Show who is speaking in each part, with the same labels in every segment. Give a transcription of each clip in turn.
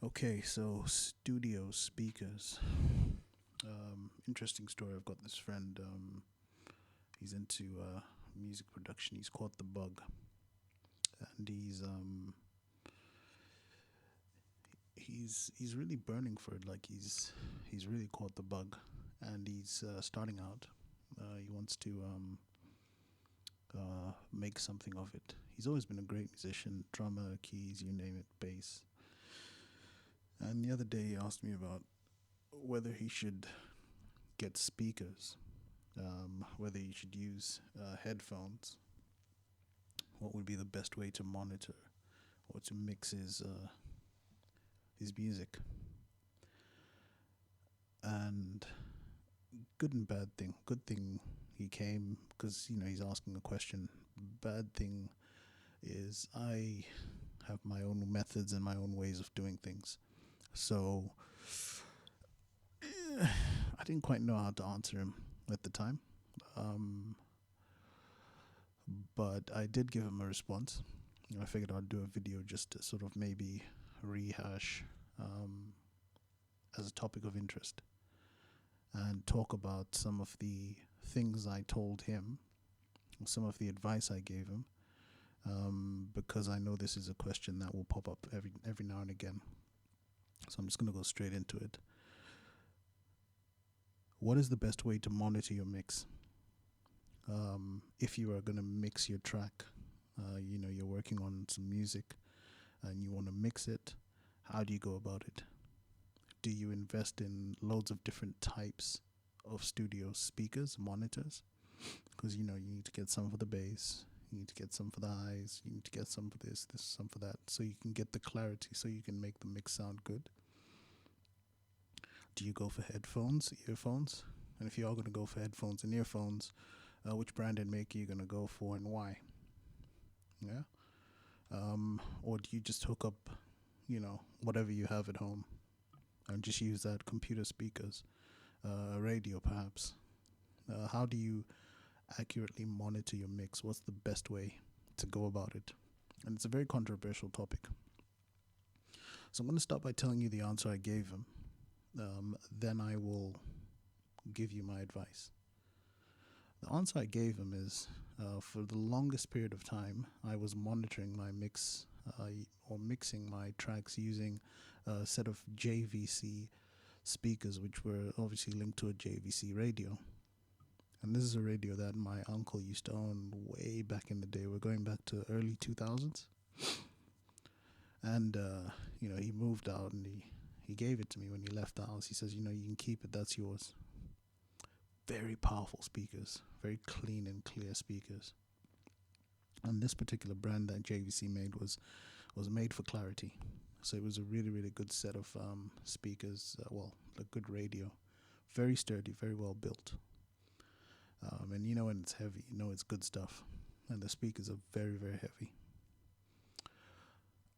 Speaker 1: Okay, so studio speakers. Interesting story. I've got this friend. He's into music production. He's caught the bug, and he's really burning for it. Like he's really caught the bug, and he's starting out. He wants to make something of it. He's always been a great musician, drummer, keys, you name it, bass. And the other day he asked me about whether he should get speakers, whether he should use headphones, what would be the best way to monitor or to mix his music. And good and bad thing. Good thing he came because he's asking a question. Bad thing is I have my own methods and my own ways of doing things. So I didn't quite know how to answer him at the time. Um, but I did give him a response. I figured I'd do a video just to sort of maybe rehash um, as a topic of interest and talk about some of the things I told him, some of the advice I gave him, because I know this is a question that will pop up every now and again. So I'm just going to go straight into it. What is the best way to monitor your mix? If you are going to mix your track, you're working on some music and you want to mix it, how do you go about it? Do you invest in loads of different types of studio speakers, monitors? Because you need to get some for the bass, you need to get some for the highs, you need to get some for this, some for that, so you can get the clarity, so you can make the mix sound good. Do you go for headphones, earphones? And if you are going to go for headphones and earphones, which brand and maker are you going to go for and why? Yeah. Or do you just hook up, whatever you have at home and just use that computer speakers, a radio perhaps? How do you accurately monitor your mix? What's the best way to go about it? And it's a very controversial topic. So I'm going to start by telling you the answer I gave him. Then I will give you my advice. The answer I gave him is for the longest period of time, I was monitoring my mix or mixing my tracks using a set of JVC speakers, which were obviously linked to a JVC radio. And this is a radio that my uncle used to own way back in the day. We're going back to early 2000s. And, he moved out and he gave it to me when he left the house. He says, you can keep it, that's yours. Very powerful speakers, very clean and clear speakers. And this particular brand that JVC made was made for clarity. So it was a really, really good set of speakers, a good radio. Very sturdy, very well built. And when it's heavy, it's good stuff. And the speakers are very, very heavy.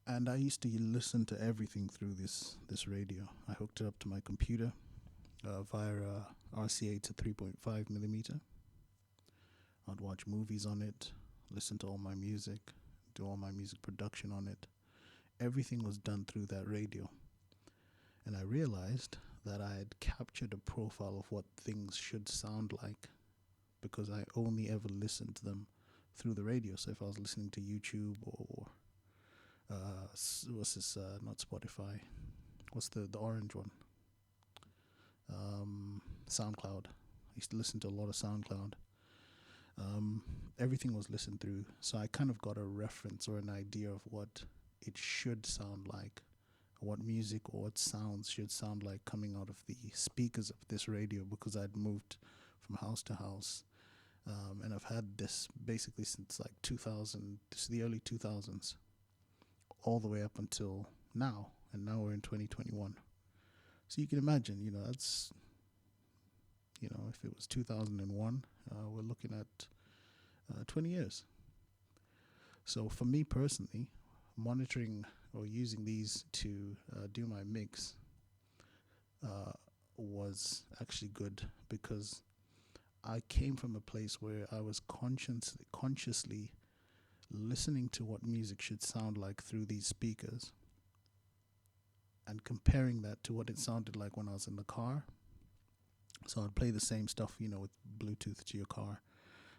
Speaker 1: And I used to listen to everything through this radio. I hooked it up to my computer via RCA to 3.5 millimeter. I'd watch movies on it, listen to all my music, do all my music production on it. Everything was done through that radio. And I realized that I had captured a profile of what things should sound like because I only ever listened to them through the radio. So if I was listening to YouTube or what's this? Not Spotify. What's the orange one? SoundCloud. I used to listen to a lot of SoundCloud. Everything was listened through, so I kind of got a reference or an idea of what it should sound like, what music or what sounds should sound like coming out of the speakers of this radio, because I'd moved from house to house, and I've had this basically since like 2000, the early 2000s, all the way up until now, and now we're in 2021. So you can imagine, that's, if it was 2001, we're looking at 20 years. So for me personally, monitoring or using these to do my mix was actually good because I came from a place where I was consciously listening to what music should sound like through these speakers and comparing that to what it sounded like when I was in the car. So I'd play the same stuff, with Bluetooth to your car,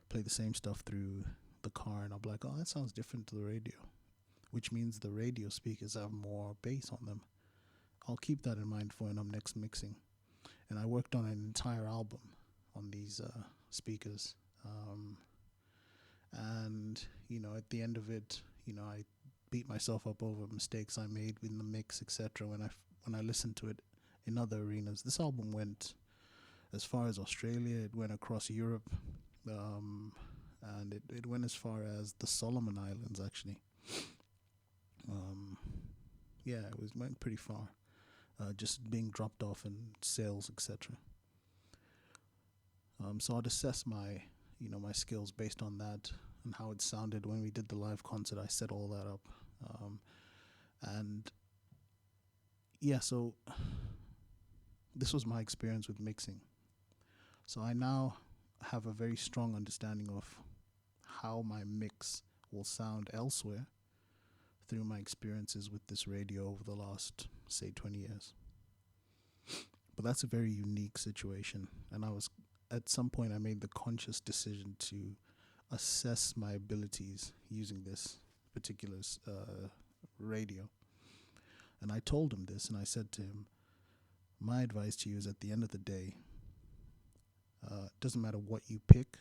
Speaker 1: play the same stuff through the car, and I'll be like, oh, that sounds different to the radio, which means the radio speakers have more bass on them. I'll keep that in mind for when I'm next mixing. And I worked on an entire album on these speakers. And, at the end of it, I beat myself up over mistakes I made in the mix, etc. When I listened to it in other arenas. This album went as far as Australia, it went across Europe, and it went as far as the Solomon Islands, actually. Yeah, went pretty far, just being dropped off in sales, etc. So I'd assess my skills based on that and how it sounded when we did the live concert. I set all that up, and yeah, so this was my experience with mixing. So I now have a very strong understanding of how my mix will sound elsewhere through my experiences with this radio over the last, say, 20 years. But that's a very unique situation. And at some point, I made the conscious decision to assess my abilities using this particular radio. And I told him this, and I said to him, my advice to you is at the end of the day, it doesn't matter what you pick,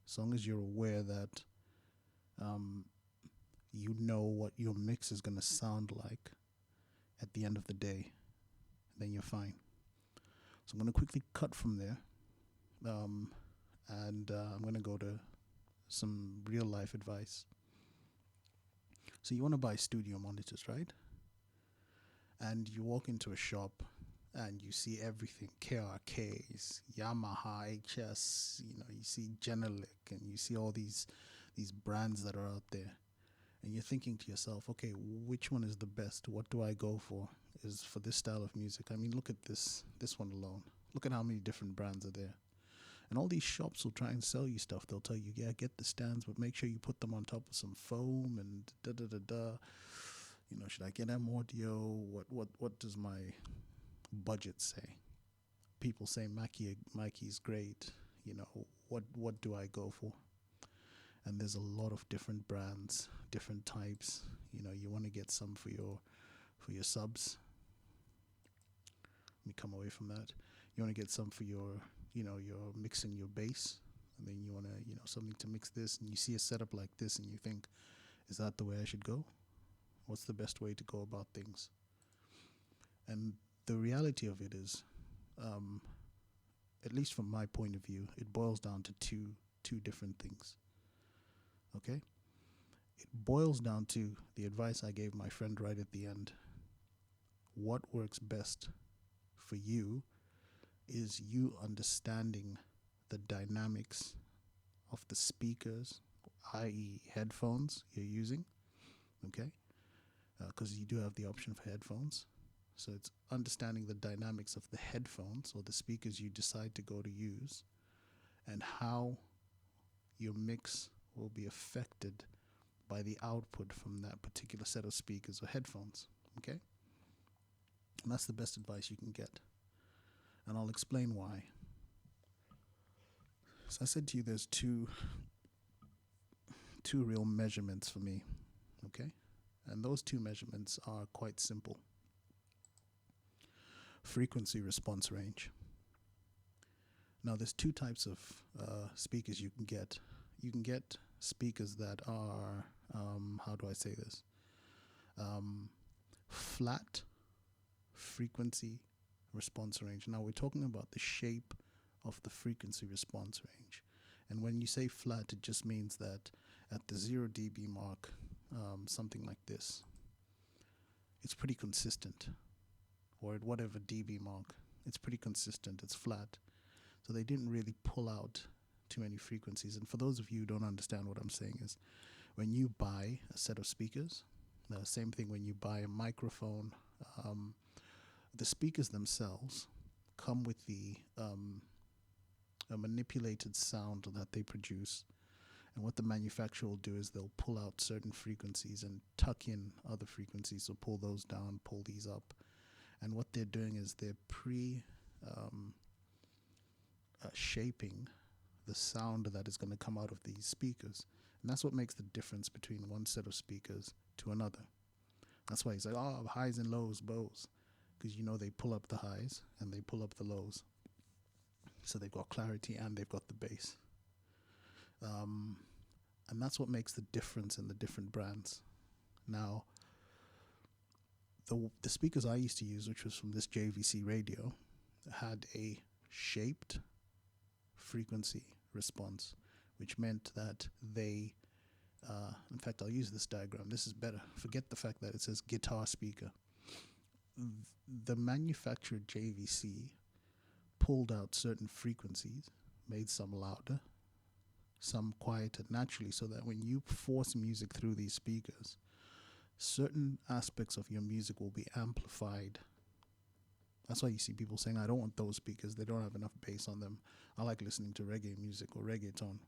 Speaker 1: as long as you're aware that you know what your mix is going to sound like at the end of the day, then you're fine. So I'm going to quickly cut from there, and I'm going to go to some real life advice. So you want to buy studio monitors, right? And you walk into a shop and you see everything, KRKs, Yamaha, HS, you see Genelec, and you see all these brands that are out there. And you're thinking to yourself, okay, which one is the best? What do I go for? Is for this style of music? I mean, look at this one alone. Look at how many different brands are there. And all these shops will try and sell you stuff. They'll tell you, yeah, get the stands, but make sure you put them on top of some foam and da-da-da-da. Should I get M audio? What does my budget say? People say Mikey's great. What do I go for? And there's a lot of different brands, different types. You want to get some for your subs. Let me come away from that. You want to get some for your mixing your bass, and then you want to something to mix this, and you see a setup like this, and you think, is that the way I should go? What's the best way to go about things? And the reality of it is, at least from my point of view, it boils down to two different things. Okay? It boils down to the advice I gave my friend right at the end. What works best for you is you understanding the dynamics of the speakers, i.e. headphones you're using, okay? Because you do have the option for headphones. So it's understanding the dynamics of the headphones or the speakers you decide to go to use, and how your mix will be affected by the output from that particular set of speakers or headphones, okay? And that's the best advice you can get. And I'll explain why. So I said to you there's two real measurements for me, okay? And those two measurements are quite simple. Frequency response range. Now there's two types of speakers you can get. You can get speakers that are, how do I say this? Flat frequency response range. Now we're talking about the shape of the frequency response range. And when you say flat, it just means that at the 0 dB mark, something like this, it's pretty consistent. Or at whatever dB mark, it's pretty consistent, it's flat. So they didn't really pull out too many frequencies. And for those of you who don't understand what I'm saying is, when you buy a set of speakers, the same thing when you buy a microphone, the speakers themselves come with a manipulated sound that they produce. And what the manufacturer will do is they'll pull out certain frequencies and tuck in other frequencies, so pull those down, pull these up. And what they're doing is they're um, shaping the sound that is going to come out of these speakers. And that's what makes the difference between one set of speakers to another. That's why he's like, oh, highs and lows, bows. Because they pull up the highs and they pull up the lows. So they've got clarity and they've got the bass. And that's what makes the difference in the different brands. Now, the speakers I used to use, which was from this JVC radio, had a shaped frequency response, which meant that they, in fact, I'll use this diagram. This is better. Forget the fact that it says guitar speaker. The manufacturer JVC pulled out certain frequencies, made some louder, some quieter naturally, so that when you force music through these speakers, certain aspects of your music will be amplified. That's why you see people saying, I don't want those speakers, they don't have enough bass on them. I like listening to reggae music or reggaeton.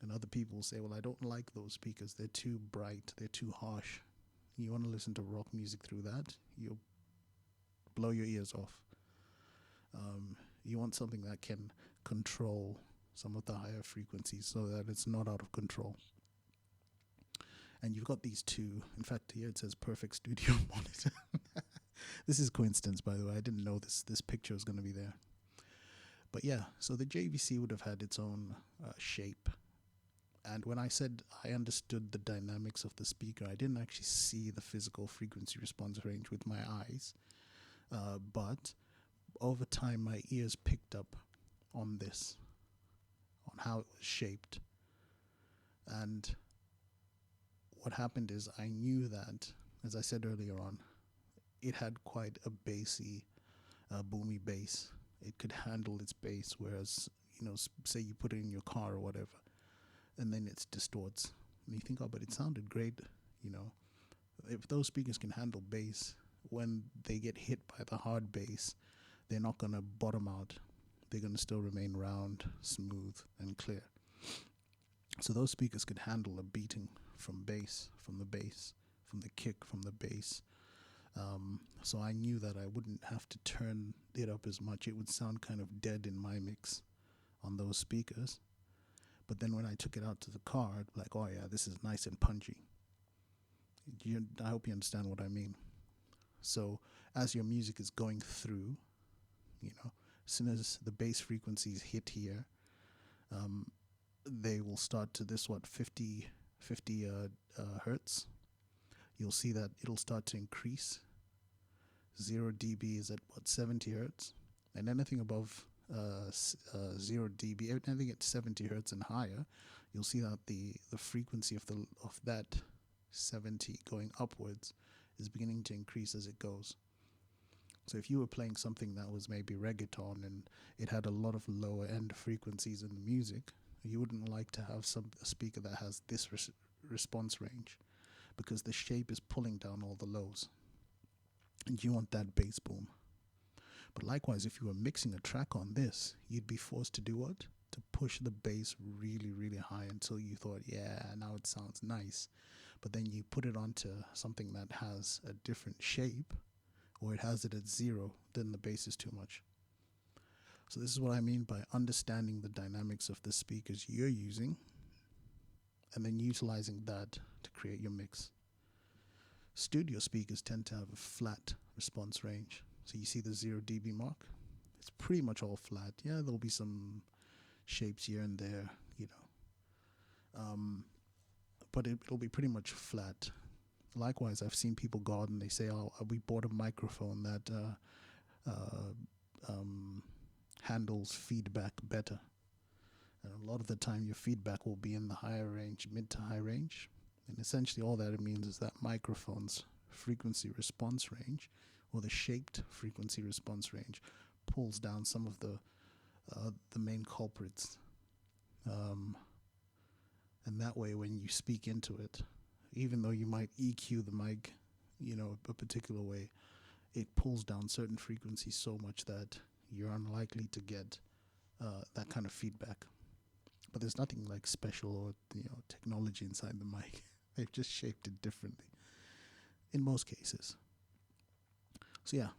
Speaker 1: And other people say, well, I don't like those speakers, they're too bright, they're too harsh. You want to listen to rock music through that, you'll blow your ears off. You want something that can control some of the higher frequencies so that it's not out of control. And you've got these two. In fact, here it says perfect studio monitor. This is coincidence, by the way. I didn't know this picture was going to be there. But yeah, so the JVC would have had its own shape. And when I said I understood the dynamics of the speaker, I didn't actually see the physical frequency response range with my eyes. But over time, my ears picked up on this, on how it was shaped. And what happened is I knew that, as I said earlier on, it had quite a bassy, boomy bass. It could handle its bass, whereas, say you put it in your car or whatever, and then it distorts. And you think, oh, but it sounded great, If those speakers can handle bass, when they get hit by the hard bass, they're not going to bottom out. They're going to still remain round, smooth, and clear. So those speakers could handle a beating from bass, from the bass, from the kick, from the bass. So I knew that I wouldn't have to turn it up as much. It would sound kind of dead in my mix on those speakers. But then when I took it out to the car, I'd be like, oh yeah, this is nice and punchy. I hope you understand what I mean. So as your music is going through, as soon as the bass frequencies hit here, they will start to 50 hertz. You'll see that it'll start to increase. 0 dB is at 70 hertz, and anything above 0 dB, anything at 70 hertz and higher, you'll see that the frequency of that 70 going upwards is beginning to increase as it goes. So if you were playing something that was maybe reggaeton and it had a lot of lower end frequencies in the music, you wouldn't like to have a speaker that has this response range, because the shape is pulling down all the lows. And you want that bass boom. But likewise, if you were mixing a track on this, you'd be forced to do what? To push the bass really, really high until you thought, yeah, now it sounds nice. But then you put it onto something that has a different shape, or it has it at 0, then the bass is too much. So this is what I mean by understanding the dynamics of the speakers you're using and then utilizing that to create your mix. Studio speakers tend to have a flat response range. So you see the 0 dB mark? It's pretty much all flat. Yeah, there'll be some shapes here and there, but it'll be pretty much flat. Likewise, I've seen people go out and they say, oh, we bought a microphone that handles feedback better. And a lot of the time your feedback will be in the higher range, mid to high range. And essentially all that it means is that microphone's frequency response range, or the shaped frequency response range, pulls down some of the main culprits. And that way when you speak into it, even though you might EQ the mic, a particular way, it pulls down certain frequencies so much that you're unlikely to get that kind of feedback. But there's nothing like special or technology inside the mic. They've just shaped it differently in most cases. So yeah,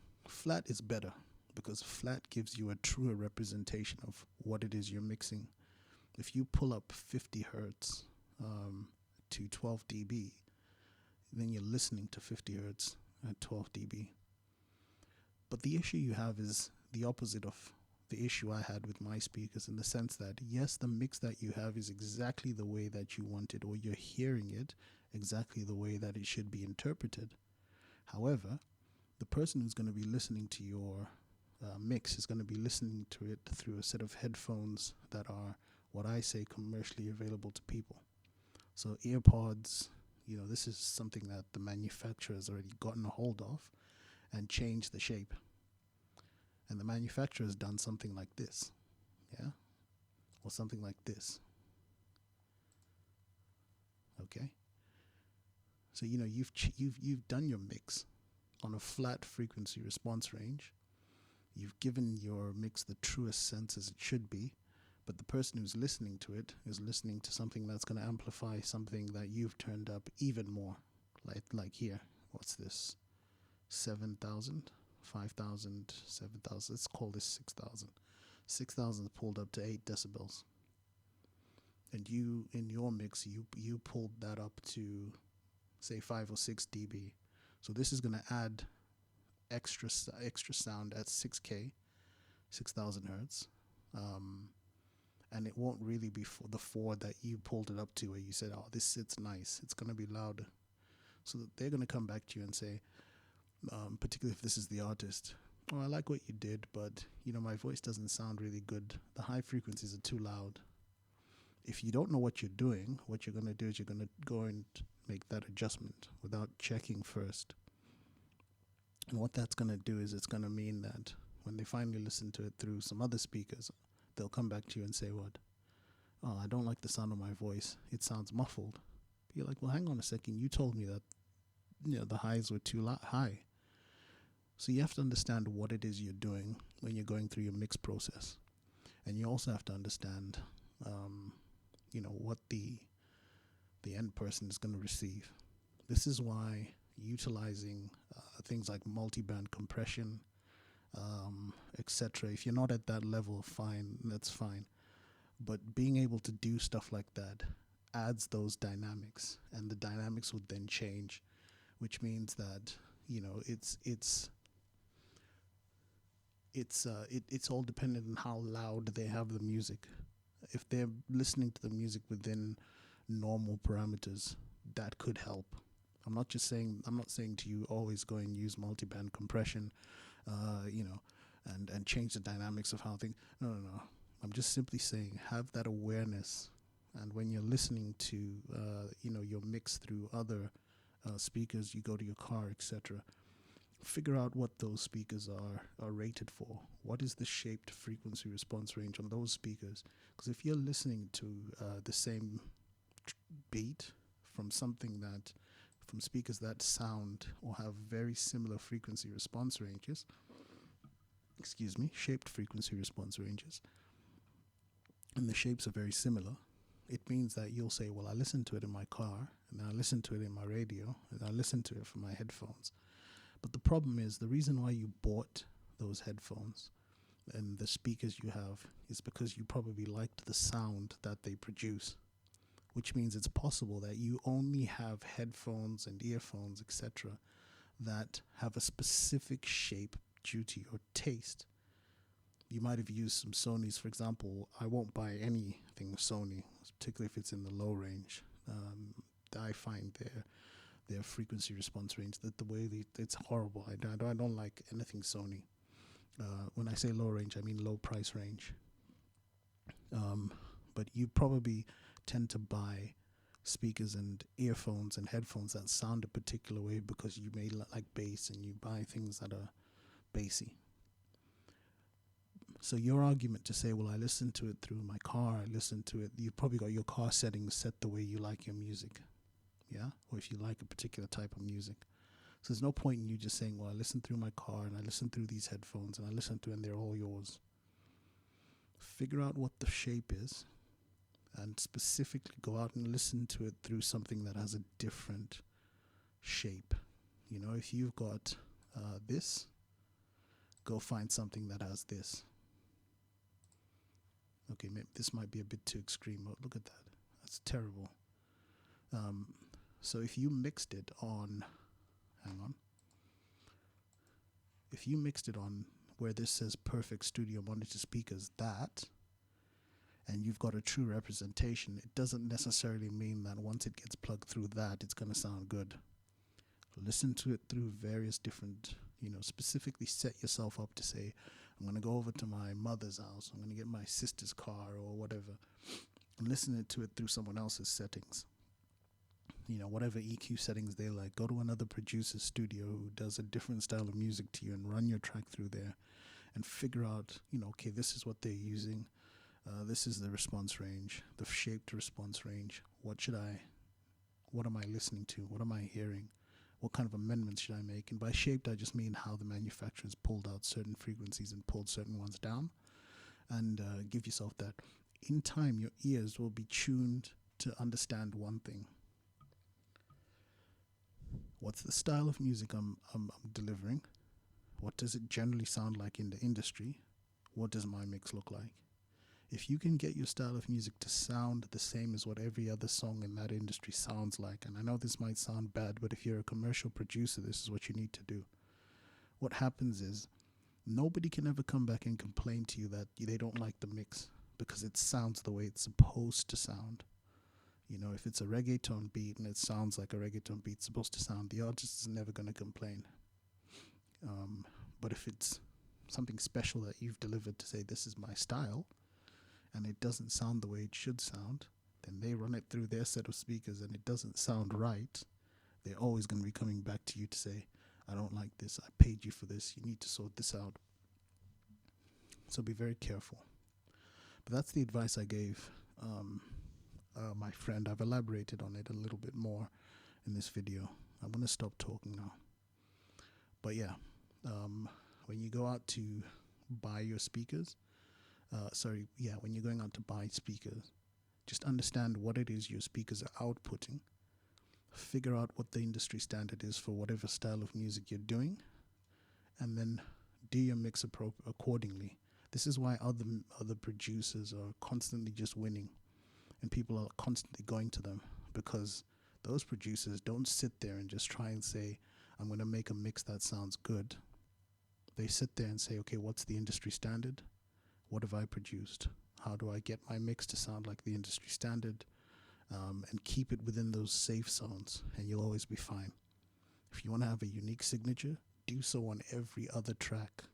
Speaker 1: flat is better because flat gives you a truer representation of what it is you're mixing. If you pull up 50 hertz to 12 dB, then you're listening to 50 hertz at 12 dB. But the issue you have is the opposite of the issue I had with my speakers, in the sense that, yes, the mix that you have is exactly the way that you want it, or you're hearing it exactly the way that it should be interpreted. However, the person who's going to be listening to your mix is going to be listening to it through a set of headphones that are what I say commercially available to people. So earpods, this is something that the manufacturer has already gotten a hold of and changed the shape. And the manufacturer has done something like this, yeah, or something like this. Okay. So you've done your mix on a flat frequency response range. You've given your mix the truest sense as it should be, but the person who's listening to it is listening to something that's going to amplify something that you've turned up even more. Like here, what's this? 7,000, 5,000, 7,000. Let's call this 6,000. 6,000 pulled up to 8 decibels. And you, in your mix, you pulled that up to, say, 5 or 6 dB. So this is going to add extra sound at 6K, 6,000 hertz. And it won't really be for the 4 that you pulled it up to, where you said, oh, this sits nice. It's going to be louder. So they're going to come back to you and say, particularly if this is the artist, oh, I like what you did, but my voice doesn't sound really good. The high frequencies are too loud. If you don't know what you're doing, what you're going to do is you're going to go and make that adjustment without checking first. And what that's going to do is it's going to mean that when they finally listen to it through some other speakers, they'll come back to you and say, what? Oh, I don't like the sound of my voice. It sounds muffled. You're like, well, hang on a second. You told me that the highs were too high. So you have to understand what it is you're doing when you're going through your mix process. And you also have to understand, what the end person is going to receive. This is why utilizing things like multi-band compression, etc. If you're not at that level, fine, that's fine. But being able to do stuff like that adds those dynamics, and the dynamics would then change, which means that it's all dependent on how loud they have the music. If they're listening to the music within normal parameters, that could help. I'm not saying to you always go and use multi-band compression, and change the dynamics of how things. No. I'm just simply saying have that awareness, and when you're listening to your mix through other speakers, you go to your car, etc. Figure out what those speakers are rated for. What is the shaped frequency response range on those speakers? Because if you're listening to the same beat from speakers that sound or have very similar frequency response ranges, shaped frequency response ranges, and the shapes are very similar, it means that you'll say, well, I listen to it in my car, and I listen to it in my radio, and I listen to it from my headphones. But the problem is, the reason why you bought those headphones and the speakers you have is because you probably liked the sound that they produce, which means it's possible that you only have headphones and earphones, etc., that have a specific shape due to your taste. You might have used some Sonys, for example. I won't buy anything Sony, particularly if it's in the low range. I find their frequency response range, that the way it's horrible. I don't like anything Sony. When I say low range, I mean low price range. But you probably tend to buy speakers and earphones and headphones that sound a particular way because you may like bass, and you buy things that are bassy. So your argument to say, well, I listen to it through my car, you've probably got your car settings set the way you like your music, yeah? Or if you like a particular type of music. So there's no point in you just saying, well, I listen through my car, and I listen through these headphones, and I listen to it, and they're all yours. Figure out what the shape is, and specifically go out and listen to it through something that has a different shape. If you've got this, go find something that has this. Okay, maybe this might be a bit too extreme. Oh, look at that. That's terrible. So if you mixed it on, hang on. If you mixed it on where this says perfect studio monitor speakers, and you've got a true representation, it doesn't necessarily mean that once it gets plugged through that, it's going to sound good. Listen to it through various different, specifically set yourself up to say, I'm going to go over to my mother's house, I'm going to get my sister's car or whatever, and listen to it through someone else's settings. Whatever EQ settings they like, go to another producer's studio who does a different style of music to you and run your track through there and figure out, okay, this is what they're using. This is the response range, the shaped response range. What am I listening to? What am I hearing? What kind of amendments should I make? And by shaped, I just mean how the manufacturers pulled out certain frequencies and pulled certain ones down. And give yourself that. In time, your ears will be tuned to understand one thing. What's the style of music I'm delivering? What does it generally sound like in the industry? What does my mix look like? If you can get your style of music to sound the same as what every other song in that industry sounds like, and I know this might sound bad, but if you're a commercial producer, this is what you need to do. What happens is nobody can ever come back and complain to you that they don't like the mix because it sounds the way it's supposed to sound. If it's a reggaeton beat and it sounds like a reggaeton beat's supposed to sound, the artist is never going to complain. But if it's something special that you've delivered to say, this is my style, and it doesn't sound the way it should sound, then they run it through their set of speakers and it doesn't sound right, they're always going to be coming back to you to say, I don't like this, I paid you for this, you need to sort this out. So be very careful. But that's the advice I gave my friend. I've elaborated on it a little bit more in this video. I'm going to stop talking now. But yeah, when you go out to buy your speakers, when you're going out to buy speakers, just understand what it is your speakers are outputting. Figure out what the industry standard is for whatever style of music you're doing, and then do your mix accordingly. This is why other producers are constantly just winning, and people are constantly going to them, because those producers don't sit there and just try and say, I'm going to make a mix that sounds good. They sit there and say, okay, what's the industry standard? What have I produced? How do I get my mix to sound like the industry standard? And keep it within those safe zones, and you'll always be fine. If you want to have a unique signature, do so on every other track.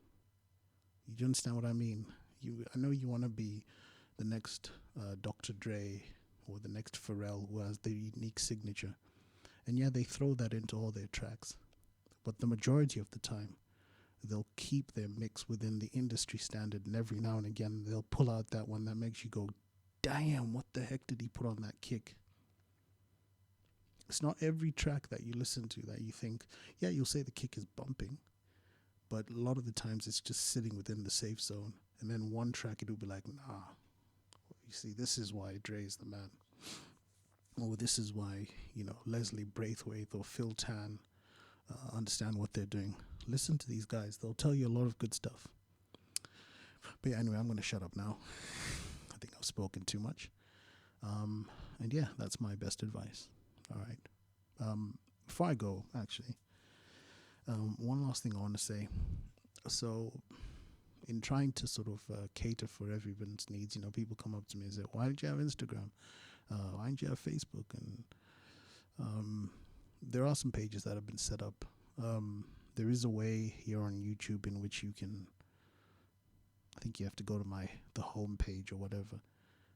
Speaker 1: You understand what I mean? I know you want to be the next Dr. Dre or the next Pharrell who has the unique signature. And yeah, they throw that into all their tracks. But the majority of the time, they'll keep their mix within the industry standard, and every now and again, they'll pull out that one that makes you go, damn, what the heck did he put on that kick? It's not every track that you listen to that you think, yeah, you'll say the kick is bumping, but a lot of the times it's just sitting within the safe zone. And then one track, it'll be like, nah, you see, this is why Dre's the man. Or this is why, Leslie Braithwaite or Phil Tan understand what they're doing. Listen to these guys. They'll tell you a lot of good stuff. But yeah, anyway, I'm going to shut up now. I think I've spoken too much. And yeah, that's my best advice. All right. Before I go, actually, one last thing I want to say. So, in trying to sort of cater for everyone's needs, people come up to me and say, why don't you have Instagram? Why don't you have Facebook? And there are some pages that have been set up. There is a way here on YouTube in which you can, I think you have to go to the home page or whatever,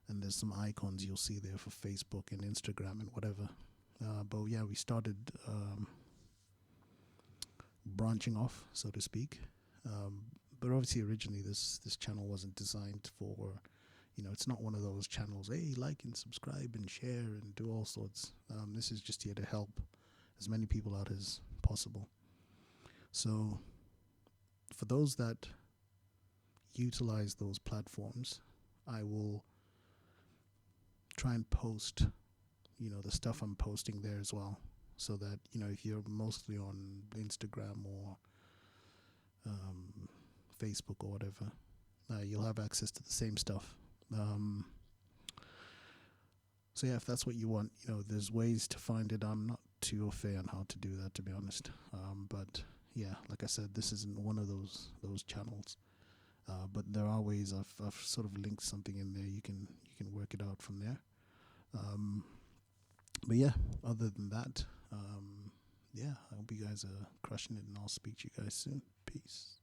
Speaker 1: and there's some icons you'll see there for Facebook and Instagram and whatever. But yeah, we started branching off, so to speak. But obviously originally this channel wasn't designed for, it's not one of those channels, hey, like and subscribe and share and do all sorts. This is just here to help as many people out as possible. So for those that utilize those platforms, I will try and post, the stuff I'm posting there as well, so that, if you're mostly on Instagram or Facebook or whatever, you'll have access to the same stuff. So yeah, if that's what you want, there's ways to find it. I'm not too au fait on how to do that, to be honest. But yeah, like I said, this isn't one of those channels. But there are ways. I've sort of linked something in there. You can work it out from there. But yeah, other than that, yeah, I hope you guys are crushing it, and I'll speak to you guys soon. Peace.